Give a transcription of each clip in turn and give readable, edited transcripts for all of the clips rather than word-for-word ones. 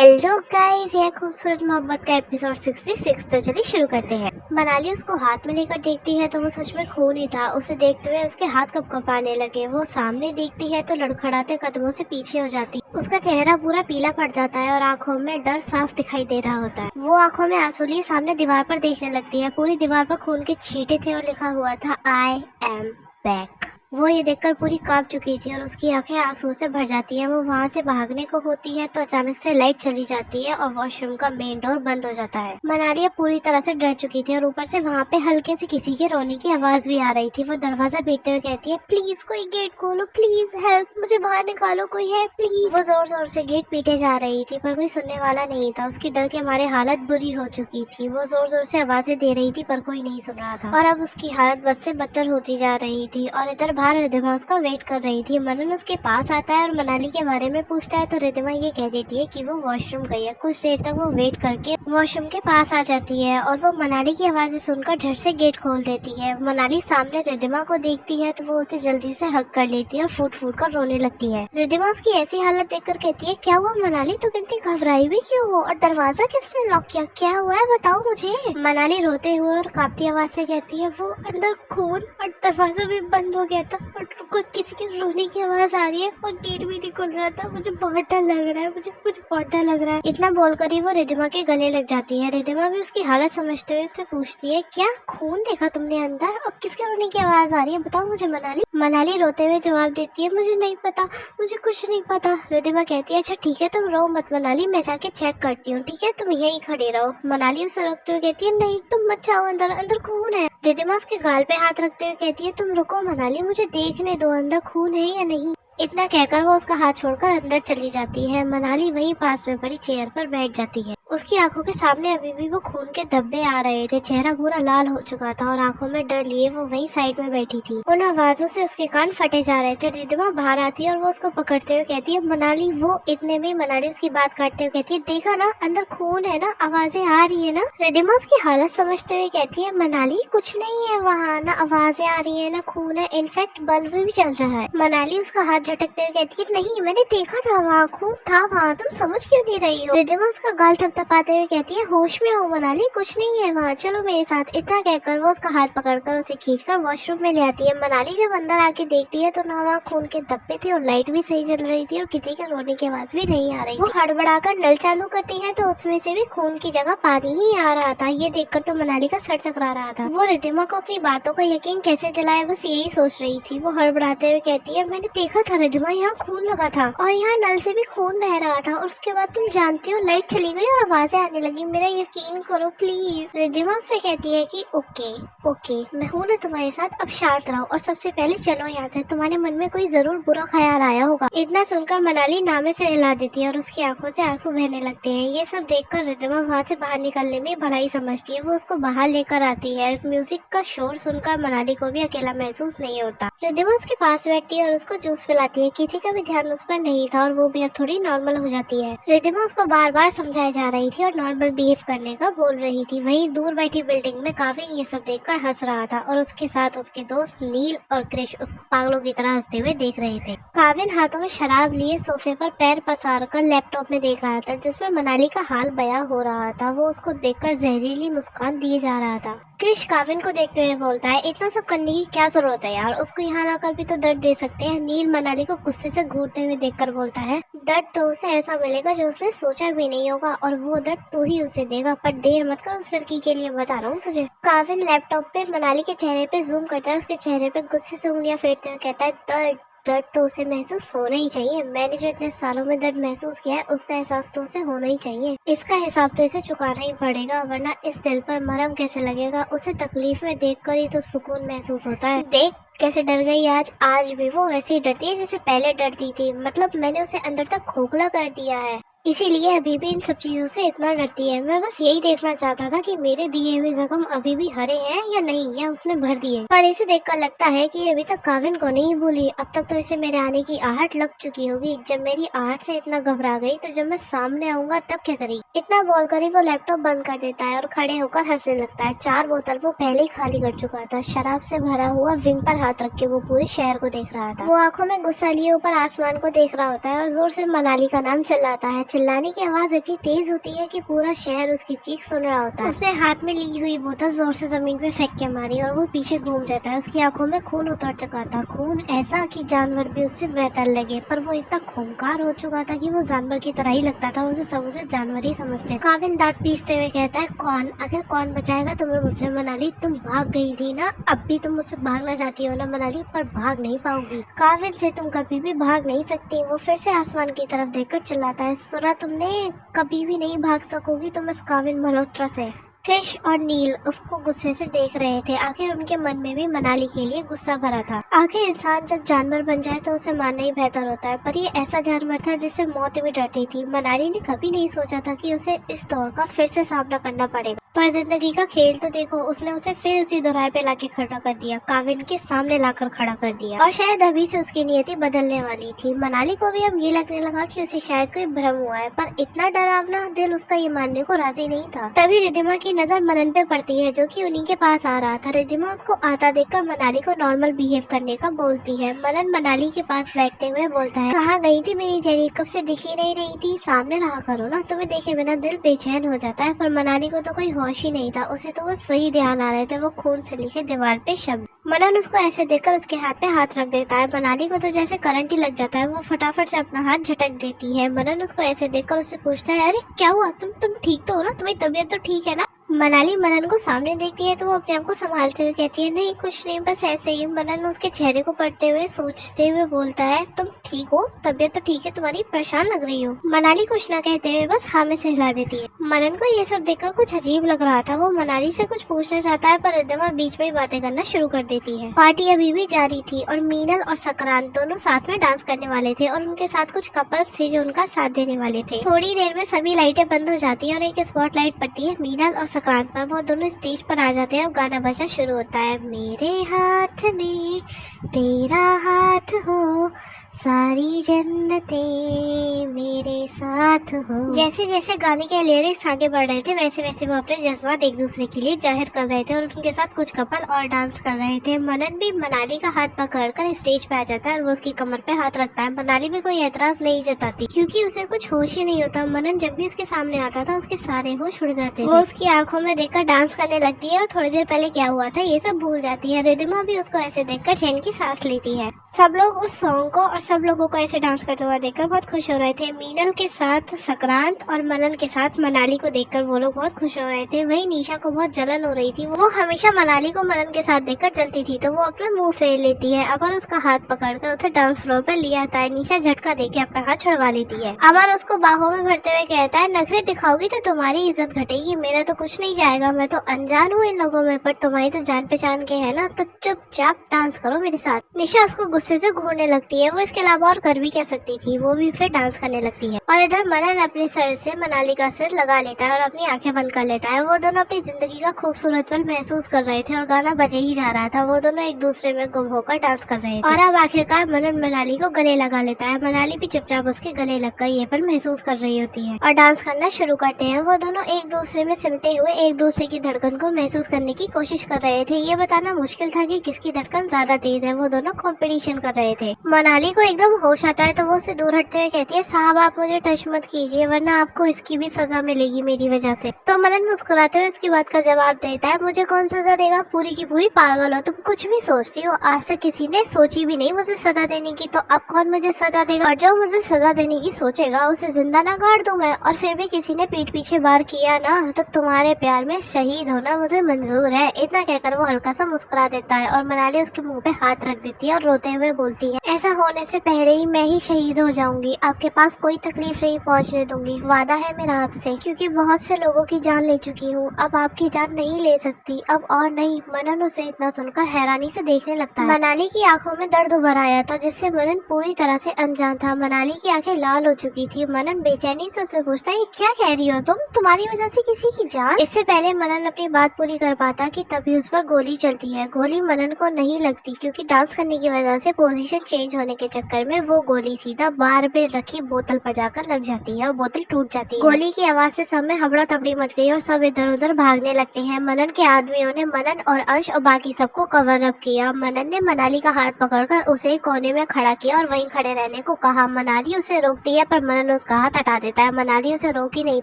Hello guys, यह खूबसूरत मोहब्बत का एपिसोड 66। तो चलिए शुरू करते हैं। मनाली उसको हाथ में लेकर देखती है तो वो सच में खून ही था। उसे देखते हुए उसके हाथ कँपने लगे। वो सामने देखती है तो लड़खड़ाते कदमों से पीछे हो जाती। उसका चेहरा पूरा पीला पड़ जाता है और आंखों में डर साफ दिखाई दे रहा होता है। वो आंखों में आंसू लिए सामने दीवार पर देखने लगती है। पूरी दीवार पर खून के छींटे थे और लिखा हुआ था आई एम बैक। वो ये देखकर पूरी कांप चुकी थी और उसकी आंखें आंसू से भर जाती हैं। वो वहाँ से भागने को होती है तो अचानक से लाइट चली जाती है और वॉशरूम का मेन डोर बंद हो जाता है। मनाली अब पूरी तरह से डर चुकी थी और ऊपर से वहाँ पे हल्के से किसी के रोने की आवाज भी आ रही थी। वो दरवाजा पीटते हुए कहती है, प्लीज कोई गेट खोलो, प्लीज हेल्प, मुझे बाहर निकालो, कोई है प्लीज। वो जोर जोर से गेट पीटे जा रही थी पर कोई सुनने वाला नहीं था। उसकी डर के मारे हालत बुरी हो चुकी थी। वो जोर जोर से आवाजें दे रही थी पर कोई नहीं सुन रहा था और अब उसकी हालत बद से बदतर होती जा रही थी। और इधर बाहर रिद्धिमा उसका वेट कर रही थी। मनन उसके पास आता है और मनाली के बारे में पूछता है तो रिद्धिमा ये कह देती है कि वो वॉशरूम गई है। कुछ देर तक वो वेट करके वॉशरूम के पास आ जाती है और वो मनाली की आवाजें सुनकर झट से गेट खोल देती है। मनाली सामने रिद्धिमा को देखती है तो वो उसे जल्दी से हग कर लेती है और फूट फूट कर रोने लगती है। रिद्धिमा उसकी ऐसी हालत देखकर कहती है, क्या हुआ मनाली, तुम इतनी घबराई हुई क्यों हो और दरवाजा किसने लॉक किया, क्या हुआ है बताओ मुझे। मनाली रोते हुए और कांपती आवाज से कहती है, वो अंदर खून और दरवाजा भी बंद हो गया था और किसी के रोने की आवाज आ रही है और गेट भी नहीं खुल रहा था। मुझे बहुत डर लग रहा है, मुझे कुछ बहुत डर लग रहा है। इतना बोलकर ही वो रिद्धिमा के गले लग जाती है। रिद्धिमा भी उसकी हालत समझते हुए उससे पूछती है, क्या खून देखा तुमने अंदर और किसके रोने की आवाज आ रही है, बताओ मुझे मनाली। मनाली रोते हुए जवाब देती है, मुझे नहीं पता, मुझे कुछ नहीं पता। रिद्धिमा कहती है, अच्छा ठीक है तुम रो मत मनाली, मैं जाके चेक करती हूँ, ठीक है तुम यहीं खड़े रहो। मनाली उसे रोकते हुए कहती है, नहीं तुम मत जाओ अंदर, अंदर खून है। रिद्धिमा उसके गाल पे हाथ रखते हुए कहती है, तुम रुको मनाली, मुझे देखने दो अंदर खून है या नहीं। इतना कहकर वो उसका हाथ छोड़कर अंदर चली जाती है। मनाली वहीं पास में पड़ी चेयर पर बैठ जाती है। उसकी आंखों के सामने अभी भी वो खून के धब्बे आ रहे थे। चेहरा पूरा लाल हो चुका था और आंखों में डर लिए वो वहीं साइड में बैठी थी। उन आवाजों से उसके कान फटे जा रहे थे। रिद्धिमा बाहर आती है और वो उसको पकड़ते हुए कहती है, मनाली। वो इतने में मनाली उसकी बात काटते हुए कहती है, देखा ना अंदर खून है ना, आवाजें आ रही है ना। रिद्धिमा उसकी हालत समझते हुए कहती है, मनाली कुछ नहीं है वहाँ, ना आवाजें आ रही है ना खून है, इनफैक्ट बल्ब भी चल रहा है। मनाली उसका हाथ झटकते हुए कहती है, नहीं मैंने देखा था वहाँ खून था वहाँ, तुम समझ क्यों नहीं रही हो। रिद्धिमा उसका गाल थपथपाते हुए कहती है, होश में हो मनाली, कुछ नहीं है वहाँ, चलो मेरे साथ। इतना कहकर वो उसका हाथ पकड़कर उसे खींचकर वॉशरूम में ले आती है। मनाली जब अंदर आके देखती है तो ना वहाँ खून के धब्बे थे और लाइट भी सही जल रही थी और किसी के रोने की आवाज भी नहीं आ रही। वो हड़बड़ाकर नल चालू करती है तो उसमें से भी खून की जगह पानी ही आ रहा था। ये देखकर तो मनाली का सर चकरा रहा था। वो रिद्धिमा को अपनी बातों का यकीन कैसे दिलाए बस यही सोच रही थी। वो हड़बड़ाते हुए कहती है, मैंने देखा था रिद्धिमा, यहाँ खून लगा था और यहाँ नल से भी खून बह रहा था और उसके बाद तुम जानती हो लाइट चली गई और आवाजें आने लगी, मेरा यकीन करो प्लीज। रिद्धिमा उससे कहती है कि ओके ओके मैं हूँ ना तुम्हारे साथ, अब शांत रहो और सबसे पहले चलो यहाँ से, तुम्हारे मन में कोई जरूर बुरा ख्याल आया होगा। इतना सुनकर मनाली नामे से हिला देती है और उसकी आंखों से आंसू बहने लगते हैं। ये सब देखकर रिद्धिमा वहाँ से बाहर निकलने में भलाई समझती है। वो उसको बाहर लेकर आती है। म्यूजिक का शोर सुनकर मनाली को भी अकेला महसूस नहीं होता। रिद्धिमा उसके पास बैठती है और उसको जूस पिलाती है। किसी का भी ध्यान उस पर नहीं था और वो भी अब थोड़ी नॉर्मल हो जाती है। रिद्धिमा उसको बार बार समझाई जा रही थी और नॉर्मल बिहेव करने का बोल रही थी। वहीं दूर बैठी बिल्डिंग में काविन ये सब देखकर हंस रहा था और उसके साथ उसके दोस्त नील और क्रिश उसको पागलों की तरह हंसते हुए देख रहे थे। काविन हाथों में शराब लिए सोफे पर पैर पसार कर लैपटॉप में देख रहा था जिसमें मनाली का हाल बयां हो रहा था। वो उसको देखकर जहरीली मुस्कान दिए जा रहा था। क्रिश काविन को देखते हुए बोलता है, इतना सब करने की क्या जरूरत है यार, उसको यहाँ लाकर भी तो दर्द दे सकते हैं। नील मनाली को गुस्से से घूरते हुए देखकर बोलता है, दर्द तो उसे ऐसा मिलेगा जो उसने सोचा भी नहीं होगा और वो दर्द तू ही उसे देगा, पर देर मत कर उस लड़की के लिए, बता रहा हूँ तुझे। काविन लैपटॉप पे मनाली के चेहरे पे जूम करता है। उसके चेहरे पे गुस्से से उंगलियां फेरते हुए कहता है, दर्द दर्द तो उसे महसूस होना ही चाहिए। मैंने जो इतने सालों में दर्द महसूस किया है उसका एहसास तो उसे होना ही चाहिए। इसका हिसाब तो इसे चुकाना ही पड़ेगा, वरना इस दिल पर मरहम कैसे लगेगा। उसे तकलीफ में देखकर ही तो सुकून महसूस होता है। देख कैसे डर गई आज भी वो वैसे ही डरती है जैसे पहले डरती थी। मतलब मैंने उसे अंदर तक खोखला कर दिया है, इसीलिए अभी भी इन सब चीजों से इतना डरती है। मैं बस यही देखना चाहता था कि मेरे दिए हुए जख्म अभी भी हरे हैं या नहीं, या उसने भर दिए। पर इसे देखकर लगता है कि अभी तक काविन को नहीं भूली। अब तक तो इसे मेरे आने की आहट लग चुकी होगी। जब मेरी आहट से इतना घबरा गई तो जब मैं सामने आऊंगा तब क्या करेगी। इतना बोलकर ही वो लैपटॉप बंद कर देता है और खड़े होकर हंसने लगता है। 4 बोतल वो पहले ही खाली कर चुका था। शराब से भरा हुआ विंग पर हाथ रख के वो पूरे शहर को देख रहा था। वो आंखों में गुस्सा लिए ऊपर आसमान को देख रहा होता है और जोर से मनाली का नाम चिल्लाता है, चिल्लाने की आवाज इतनी तेज होती है कि पूरा शहर उसकी चीख सुन रहा होता है। उसने हाथ में ली हुई बोतल जोर से जमीन पे फेंक के मारी और वो पीछे घूम जाता है। उसकी आंखों में खून उतर चुका था, खून ऐसा कि जानवर भी उससे बेहतर लगे, पर वो इतना खूंखार हो चुका था कि वो जानवर की तरह ही लगता था। उसे सब उसे जानवर ही समझते। काविन दांत पीसते हुए कहता है, कौन, आखिर कौन बचाएगा तुम्हें मुझसे मनाली? तुम भाग गई थी ना, अब भी तुम मुझसे भागना चाहती हो ना मनाली, पर भाग नहीं पाओगी। काविन से तुम कभी भी भाग नहीं सकती। वो फिर से आसमान की तरफ देखकर चिल्लाता है, सुना तुमने, कभी भी नहीं भाग सकोगी तुम इस काविन मल्होत्रा से। क्रिश और नील उसको गुस्से से देख रहे थे। आखिर उनके मन में भी मनाली के लिए गुस्सा भरा था। आखिर इंसान जब जानवर बन जाए तो उसे मारना ही बेहतर होता है, पर ये ऐसा जानवर था जिससे मौत भी डरती थी। मनाली ने कभी नहीं सोचा था कि उसे इस दौर का फिर से सामना करना पड़ेगा, पर जिंदगी का खेल तो देखो, उसने उसे फिर उसी दोराहे पे लाके खड़ा कर दिया, काविन के सामने लाकर खड़ा कर दिया। और शायद अभी से उसकी नियति बदलने वाली थी। मनाली को भी अब ये लगने लगा कि उसे शायद कोई भ्रम हुआ है, पर इतना डरावना दिल उसका ये मानने को राजी नहीं था। तभी रिद्धिमा की नजर मनन पे पड़ती है, जो कि उन्हीं के पास आ रहा था। रिद्धिमा उसको आता देखकर मनाली को नॉर्मल बिहेव करने का बोलती है। मनन मनाली के पास बैठते हुए बोलता है, कहाँ गई थी मेरी जेरी, कब से दिख ही नहीं रही थी, सामने रहा करो ना, तुम्हें देखे बिना दिल बेचैन हो जाता है। पर मनाली को तो कोई होश ही नहीं था, उसे तो बस वही ध्यान आ रहे थे, वो खून से लिखे दीवार पे शब्द। मनन उसको ऐसे देखकर उसके हाथ पे हाथ रख देता है। मनाली को तो जैसे करंट ही लग जाता है, वो फटाफट से अपना हाथ झटक देती है। मनन उसको ऐसे देखकर उससे पूछता है, अरे क्या हुआ, तुम ठीक तो हो ना, तुम्हारी तबीयत तो ठीक है ना? मनाली मनन को सामने देखती है तो वो अपने आप को संभालते हुए कहती है, नहीं कुछ नहीं, बस ऐसे ही। मनन उसके चेहरे को पढ़ते हुए सोचते हुए बोलता है, तुम ठीक हो, तबीयत तो ठीक है तुम्हारी, परेशान लग रही हो। मनाली कुछ ना कहते हुए बस हाँ में से हिला देती है। मनन को ये सब देखकर कुछ अजीब लग रहा था। वो मनाली से कुछ पूछना चाहता है, पर रिद्धिमा बीच में ही बातें करना शुरू कर देती है। पार्टी अभी भी जारी थी और मीनल और सक्रांत दोनों साथ में डांस करने वाले थे और उनके साथ कुछ कपल्स थे जो उनका साथ देने वाले थे। थोड़ी देर में सभी लाइटें बंद हो जाती है और एक स्पॉटलाइट पड़ती है मीनल और सक्रांत पर। वो दोनों स्टेज पर आ जाते हैं और गाना बजना शुरू होता है, मेरे हाथ में तेरा हाथ हो, सारी जन्नतें मेरे साथ हो। जैसे जैसे गाने के लिरिक्स आगे बढ़ रहे थे वैसे वैसे वो अपने जज्बात एक दूसरे के लिए जाहिर कर रहे थे और उनके साथ कुछ कपल और डांस कर रहे थे। मनन भी मनाली का हाथ पकड़कर स्टेज पे आ जाता है और वो उसकी कमर पे हाथ रखता है। मनाली भी कोई एतराज नहीं जताती क्योंकि उसे कुछ होश ही नहीं होता। मनन जब भी उसके सामने आता था उसके सारे होश उड़ जाते थे। वो उसकी आंखों में देखकर डांस करने लगती है और थोड़ी देर पहले क्या हुआ था ये सब भूल जाती है। रिद्धिमा भी उसको ऐसे देखकर चैन की सांस लेती है। सब लोग उस सॉन्ग को और सब लोगों को ऐसे डांस करते हुए देखकर बहुत खुश हो रहे थे। मीनल के साथ सक्रांत और मनन के साथ मनाली को देखकर वो लोग बहुत खुश हो रहे थे। वही निशा को बहुत जलन हो रही थी। वो हमेशा मनाली को मनन के साथ देखकर जलती थी तो वो अपना मुंह फेर लेती है। अमन उसका हाथ पकड़कर उसे डांस फ्लोर पर ले आता है। निशा झटका देके अपना हाथ छुड़वा लेती है। अमन उसको बाहों में भरते हुए कहता है, नखरे दिखाओगी तो तुम्हारी इज्जत घटेगी, मेरा तो कुछ नहीं जाएगा, मैं तो अनजान हूँ इन लोगों में, पर तुम्हारी तो जान पहचान के है ना, तो चुपचाप डांस करो मेरे साथ। निशा उसको गुस्से से घूरने लगती है। वो इसके अलावा और कर भी क्या सकती थी, वो भी फिर डांस करने लगती है। और इधर मनन अपने सर से मनाली का सिर लगा लेता है और अपनी आंखें बंद कर लेता है। वो दोनों अपनी जिंदगी का खूबसूरत पल महसूस कर रहे थे और गाना बजे ही जा रहा था। वो दोनों एक दूसरे में गुम होकर डांस कर रहे थे और अब आखिरकार मनन मनाली को गले लगा लेता है। मनाली भी चुपचाप उसके गले लगकर ये पल महसूस कर रही होती है और डांस करना शुरू करते हैं। वो दोनों एक दूसरे में सिमटे हुए एक दूसरे की धड़कन को महसूस करने की कोशिश कर रहे थे। ये बताना मुश्किल था कि किसकी धड़कन ज्यादा तेज है। वो दोनों कंपटीशन कर रहे थे। मनाली को एकदम होश आता है तो वो उससे दूर हटते हुए कहती है, साहब आप मुझे टच मत कीजिए वरना आपको इसकी भी सजा मिलेगी मेरी वजह से। तो मनन मुस्कुराते हुए उसकी बात का जवाब देता है, मुझे कौन सजा देगा, पूरी की पूरी पागल हो तुम, कुछ भी सोचती हो, आज तक किसी ने सोची भी नहीं मुझे सजा देने की, तो अब कौन मुझे सजा देगा, और जो मुझे सजा देने की सोचेगा उसे जिंदा ना गाड़ दूं मैं, और फिर भी किसी ने पीठ पीछे वार किया ना तो तुम्हारे प्यार में शहीद होना मुझे मंजूर है। इतना कहकर वो हल्का सा मुस्कुरा देता है और मनाली उसके मुंह पे हाथ रख देती है और रोते हुए बोलती है, ऐसा होने से पहले ही मैं ही शहीद हो जाऊंगी, आपके पास कोई तकलीफ नहीं पहुंचने दूंगी, वादा है मेरा आपसे, क्योंकि बहुत से लोगों की जान ले चुकी हूँ, अब आपकी जान नहीं ले सकती, अब और नहीं। मनन उसे इतना सुनकर हैरानी से देखने लगता है। मनाली की आंखों में दर्द उभर आया था जिससे मनन पूरी तरह से अनजान था। मनाली की आंखें लाल हो चुकी थी। मनन बेचैनी से उसे पूछता है, क्या कह रही हो तुम, तुम्हारी वजह से किसी की जान? इससे पहले मनन अपनी बात पूरी कर पाता कि तभी उस पर गोली चलती है। गोली मनन को नहीं लगती क्योंकि डांस करने की वजह से पोजीशन चेंज होने के चक्कर में वो गोली सीधा बार में रखी बोतल पर जाकर लग जाती है और बोतल टूट जाती है। गोली की आवाज से सब में हबड़ा थबड़ी मच गई और सब इधर उधर भागने लगते हैं। मनन के आदमियों ने मनन और अंश और बाकी सबको कवर अप किया। मनन ने मनाली का हाथ पकड़कर उसे कोने में खड़ा किया और वहीं खड़े रहने को कहा। मनाली उसे रोकती है पर मनन उसका हाथ हटा देता है। मनाली उसे रोक ही नहीं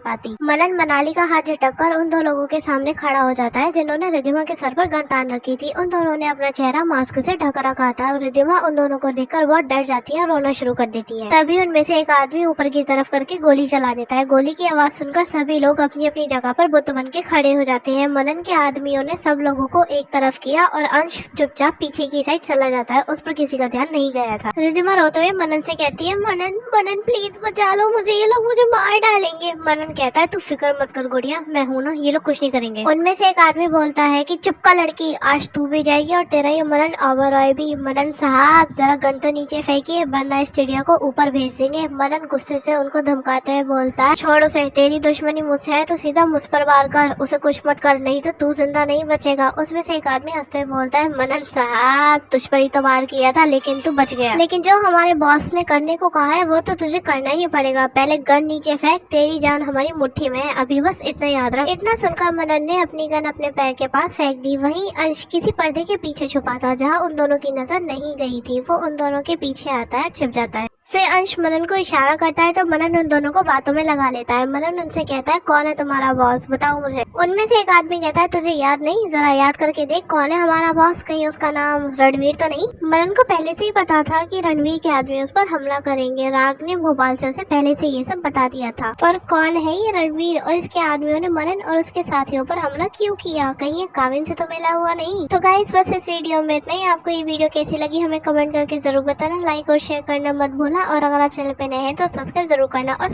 पाती। मनन मनाली का हाथ झटककर उन दो लोगों के सामने खड़ा हो जाता है जिन्होंने रिद्धिमा के सर पर गन तान रखी थी। उन दोनों ने अपना चेहरा मास्क से ढक रखा था और रिद्धिमा उन दोनों को देखकर बहुत डर जाती है और रोना शुरू कर देती है। तभी उनमें से एक आदमी ऊपर की तरफ करके गोली चला देता है। गोली की आवाज सुनकर सभी लोग अपनी अपनी जगह पर बुत बन के खड़े हो जाते हैं। मनन के आदमियों ने सब लोगों को एक तरफ किया और अंश चुपचाप पीछे की साइड चला जाता है। उस पर किसी का ध्यान नहीं गया था। रिद्धिमा रोते हुए मनन से कहती है, मनन मनन प्लीज बचा लो मुझे, ये लोग मुझे मार डालेंगे। मनन कहता है, तू फिक्र मत कर गुड़िया, मैं हूँ ना, ये लोग कुछ नहीं करेंगे। उनमें से एक आदमी बोलता है कि चुप कर लड़की, आज तू भी जाएगी और तेरा ये मनन ओबरॉय भी। मनन साहब जरा गन तो नीचे फेंकिए वरना इस चिड़िया को ऊपर भेज देंगे। मनन गुस्से से उनको धमकाते हुए बोलता है, छोड़ उसे, तेरी दुश्मनी मुझसे है तो सीधा मुझ पर वार कर, उसे कुछ मत कर, नहीं तो तू जिंदा नहीं बचेगा। उसमें से एक आदमी हंसते हुए बोलता है, मनन साहब तुझ पर ही तो वार किया था लेकिन तू बच गया, लेकिन जो हमारे बॉस ने करने को कहा है वो तो तुझे करना ही पड़ेगा। पहले गन नीचे फेंक, तेरी जान हमारी मुट्ठी में है, अभी बस इतना याद रख। इतना सुनकर मनन ने अपनी गन अपने पैर के पास फेंक दी। वहीं अंश किसी पर्दे के पीछे छुपा था जहाँ उन दोनों की नजर नहीं गई थी। वो उन दोनों के पीछे आता है, छिप जाता है। फिर अंश मनन को इशारा करता है तो मनन उन दोनों को बातों में लगा लेता है। मनन उनसे कहता है, कौन है तुम्हारा बॉस, बताओ मुझे। उनमें से एक आदमी कहता है, तुझे याद नहीं, जरा याद करके देख कौन है हमारा बॉस, कहीं उसका नाम रणवीर तो नहीं। मनन को पहले से ही पता था कि रणवीर के आदमी उस पर हमला करेंगे। राग ने भोपाल से उसे पहले से ये सब बता दिया था, पर कौन है ये रणवीर और इसके आदमियों ने मनन और उसके साथियों पर हमला क्यों किया, कहीं ये काविन से तो मिला हुआ नहीं। तो गाइस बस इस वीडियो में इतना ही। आपको ये वीडियो कैसी लगी हमें कमेंट करके जरूर बताना, लाइक और शेयर करना मत भूलना और अगर आप चैनल पे नए हैं तो सब्सक्राइब जरूर करना और